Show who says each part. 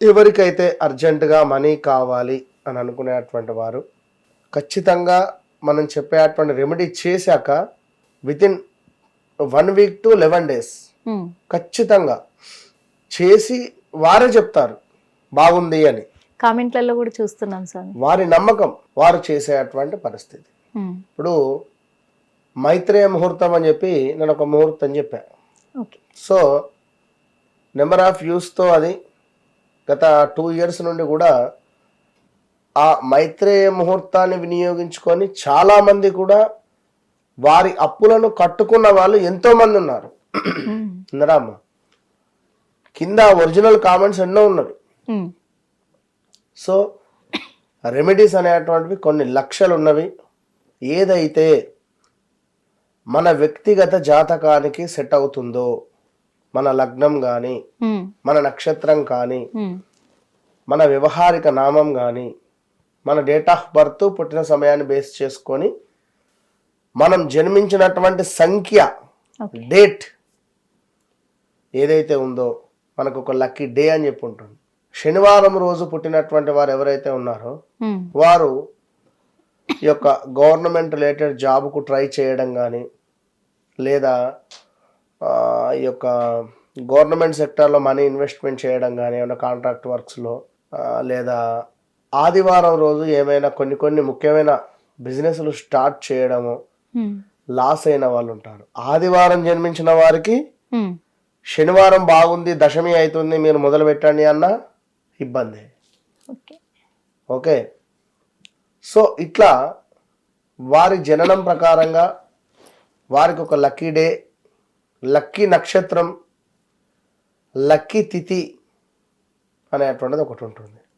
Speaker 1: ఎవరికైతే అర్జెంటుగా మనీ కావాలి అని అనుకునేటువంటి వారు ఖచ్చితంగా మనం చెప్పేటువంటి రెమెడీ చేశాక వితిన్ 1 వీక్ టు 11 డేస్ ఖచ్చితంగా చేసి వారే చెప్తారు బాగుంది అని.
Speaker 2: కామెంట్లలో కూడా చూస్తున్నాం సార్.
Speaker 1: వారి నమ్మకం వారు చేసేటువంటి పరిస్థితి. ఇప్పుడు మైత్రేయ ముహూర్తం అని చెప్పి నేను ఒక ముహూర్తం చెప్పా. సో నెంబర్ ఆఫ్ యూస్తో అది గత 2 ఇయర్స్ నుండి కూడా ఆ మైత్రేయ ముహూర్తాన్ని వినియోగించుకొని చాలామంది కూడా వారి అప్పులను కట్టుకున్న వాళ్ళు ఎంతో మంది ఉన్నారు. ఉన్నారమ్మా, కింద ఒరిజినల్ కామెంట్స్ ఎన్నో ఉన్నవి. సో రెమెడీస్ అనేటువంటివి కొన్ని లక్షలు ఉన్నవి. ఏదైతే మన వ్యక్తిగత జాతకానికి సెట్ అవుతుందో, మన లగ్నం కానీ, మన నక్షత్రం కానీ, మన వ్యవహారిక నామం కానీ, మన డేట్ ఆఫ్ బర్త్ పుట్టిన సమయాన్ని బేస్ చేసుకొని మనం జన్మించినటువంటి సంఖ్య డేట్ ఏదైతే ఉందో మనకు ఒక లక్కీ డే అని చెప్పి ఉంటుంది. శనివారం రోజు పుట్టినటువంటి వారు ఎవరైతే ఉన్నారో వారు ఈ యొక్క గవర్నమెంట్ రిలేటెడ్ జాబ్కు ట్రై చేయడం కానీ, లేదా ఈ యొక్క గవర్నమెంట్ సెక్టార్లో మనీ ఇన్వెస్ట్మెంట్ చేయడం కానీ, ఏమైనా కాంట్రాక్ట్ వర్క్స్లో, లేదా ఆదివారం రోజు ఏమైనా కొన్ని ముఖ్యమైన బిజినెస్లు స్టార్ట్ చేయడము లాస్ అయిన వాళ్ళు ఉంటారు. ఆదివారం జన్మించిన వారికి శనివారం బాగుంది, దశమి అవుతుంది, మీరు మొదలు పెట్టండి అన్న ఇబ్బంది. ఓకే, సో ఇట్లా వారి జననం ప్రకారంగా వారికి ఒక లక్కీ డే, లక్కీ నక్షత్రం, లక్కీ తిథి అనేటువంటిది ఒకటి ఉంటుంది.